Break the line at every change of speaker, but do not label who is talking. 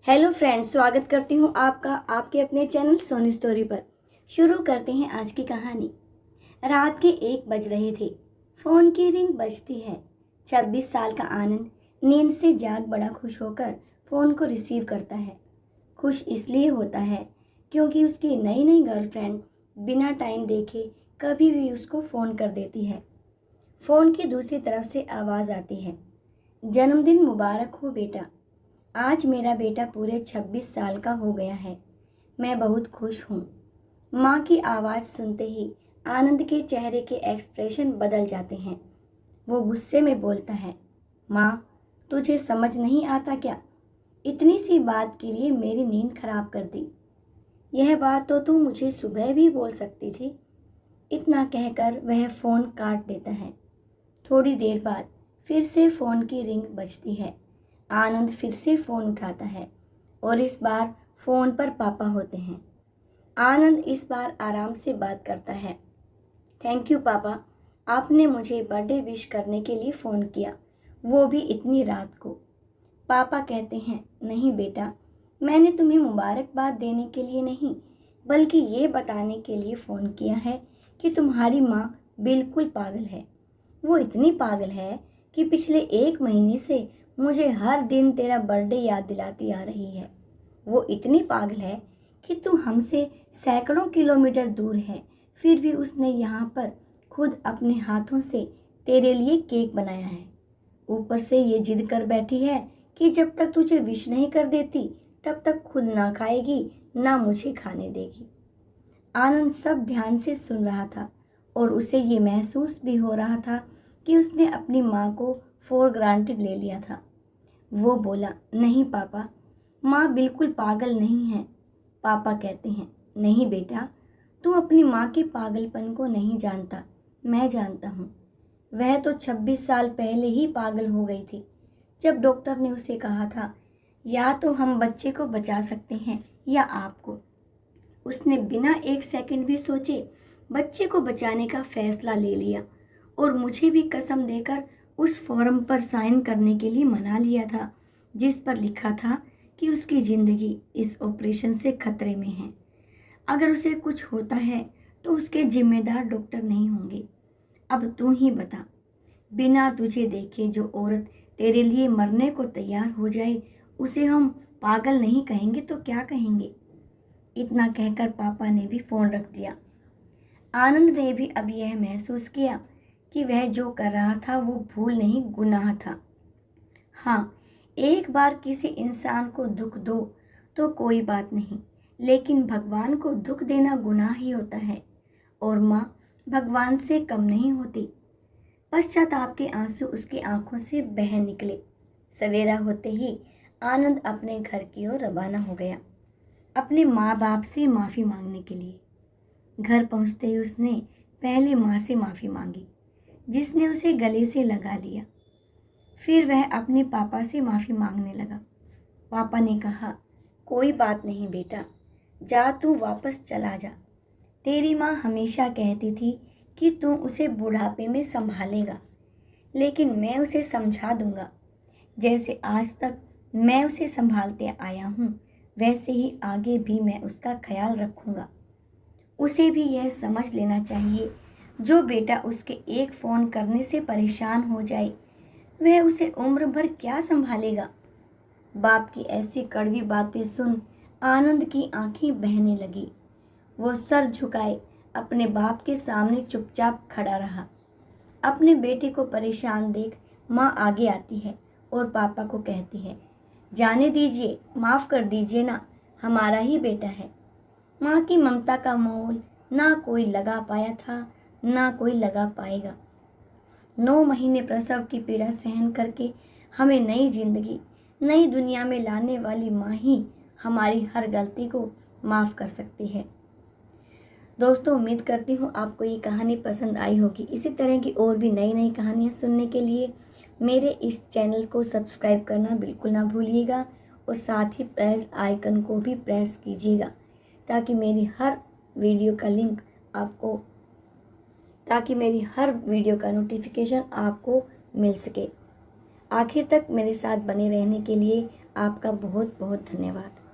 Hello friends, स्वागत करती हूँ आपका आपके अपने चैनल सोनी स्टोरी पर। शुरू करते हैं आज की कहानी। रात के 1 बज रहे थे। फ़ोन की रिंग बजती है। 26 साल का आनंद नींद से जाग बड़ा खुश होकर फ़ोन को रिसीव करता है। खुश इसलिए होता है क्योंकि उसकी नई नई गर्लफ्रेंड बिना टाइम देखे कभी भी उसको फ़ोन कर देती है। फ़ोन की दूसरी तरफ से आवाज़ आती है, जन्मदिन मुबारक हो बेटा। आज मेरा बेटा पूरे 26 साल का हो गया है। मैं बहुत खुश हूँ। माँ की आवाज़ सुनते ही आनंद के चेहरे के एक्सप्रेशन बदल जाते हैं। वो गुस्से में बोलता है, माँ तुझे समझ नहीं आता क्या? इतनी सी बात के लिए मेरी नींद खराब कर दी। यह बात तो तू मुझे सुबह भी बोल सकती थी। इतना कहकर वह फ़ोन काट देता है। थोड़ी देर बाद फिर से फ़ोन की रिंग बजती है। आनंद फिर से फ़ोन उठाता है और इस बार फ़ोन पर पापा होते हैं। आनंद इस बार आराम से बात करता है। थैंक यू पापा, आपने मुझे बर्थडे विश करने के लिए फ़ोन किया, वो भी इतनी रात को। पापा कहते हैं, नहीं बेटा, मैंने तुम्हें मुबारकबाद देने के लिए नहीं बल्कि ये बताने के लिए फ़ोन किया है कि तुम्हारी माँ बिल्कुल पागल है। वो इतनी पागल है कि पिछले 1 महीने से मुझे हर दिन तेरा बर्थडे याद दिलाती आ रही है। वो इतनी पागल है कि तू हमसे सैकड़ों किलोमीटर दूर है, फिर भी उसने यहाँ पर खुद अपने हाथों से तेरे लिए केक बनाया है। ऊपर से ये जिद कर बैठी है कि जब तक तुझे विश नहीं कर देती तब तक खुद ना खाएगी ना मुझे खाने देगी। आनंद सब ध्यान से सुन रहा था और उसे ये महसूस भी हो रहा था कि उसने अपनी माँ को फॉर ग्रांटेड ले लिया था। वो बोला, नहीं पापा, माँ बिल्कुल पागल नहीं है। पापा कहते हैं, नहीं बेटा, तू अपनी माँ के पागलपन को नहीं जानता, मैं जानता हूँ। वह तो 26 साल पहले ही पागल हो गई थी जब डॉक्टर ने उसे कहा था या तो हम बच्चे को बचा सकते हैं या आपको। उसने बिना 1 सेकंड भी सोचे बच्चे को बचाने का फैसला ले लिया और मुझे भी कसम देकर उस फॉर्म पर साइन करने के लिए मना लिया था जिस पर लिखा था कि उसकी ज़िंदगी इस ऑपरेशन से खतरे में है। अगर उसे कुछ होता है तो उसके जिम्मेदार डॉक्टर नहीं होंगे। अब तू ही बता, बिना तुझे देखे जो औरत तेरे लिए मरने को तैयार हो जाए उसे हम पागल नहीं कहेंगे तो क्या कहेंगे? इतना कहकर पापा ने भी फ़ोन रख दिया। आनंद ने भी अब यह महसूस किया कि वह जो कर रहा था वो भूल नहीं, गुनाह था। हाँ, एक बार किसी इंसान को दुख दो तो कोई बात नहीं, लेकिन भगवान को दुख देना गुनाह ही होता है और माँ भगवान से कम नहीं होती। पश्चाताप के आंसू उसकी आंखों से बह निकले। सवेरा होते ही आनंद अपने घर की ओर रवाना हो गया, अपने माँ बाप से माफ़ी मांगने के लिए। घर पहुँचते ही उसने पहले माँ से माफ़ी मांगी, जिसने उसे गले से लगा लिया। फिर वह अपने पापा से माफ़ी मांगने लगा। पापा ने कहा, कोई बात नहीं बेटा, जा तू वापस चला जा। तेरी माँ हमेशा कहती थी कि तू उसे बुढ़ापे में संभालेगा, लेकिन मैं उसे समझा दूंगा। जैसे आज तक मैं उसे संभालते आया हूँ वैसे ही आगे भी मैं उसका ख्याल रखूँगा। उसे भी यह समझ लेना चाहिए, जो बेटा उसके एक फ़ोन करने से परेशान हो जाए वह उसे उम्र भर क्या संभालेगा। बाप की ऐसी कड़वी बातें सुन आनंद की आंखें बहने लगी। वो सर झुकाए अपने बाप के सामने चुपचाप खड़ा रहा। अपने बेटे को परेशान देख माँ आगे आती है और पापा को कहती है, जाने दीजिए, माफ़ कर दीजिए ना, हमारा ही बेटा है। माँ की ममता का मोल ना कोई लगा पाया था ना कोई लगा पाएगा। 9 महीने प्रसव की पीड़ा सहन करके हमें नई जिंदगी नई दुनिया में लाने वाली माँ ही हमारी हर गलती को माफ़ कर सकती है। दोस्तों, उम्मीद करती हूँ आपको ये कहानी पसंद आई होगी। इसी तरह की और भी नई नई कहानियाँ सुनने के लिए मेरे इस चैनल को सब्सक्राइब करना बिल्कुल ना भूलिएगा और साथ ही प्रेस आइकन को भी प्रेस कीजिएगा ताकि मेरी हर वीडियो का नोटिफिकेशन आपको मिल सके। आखिर तक मेरे साथ बने रहने के लिए आपका बहुत बहुत धन्यवाद।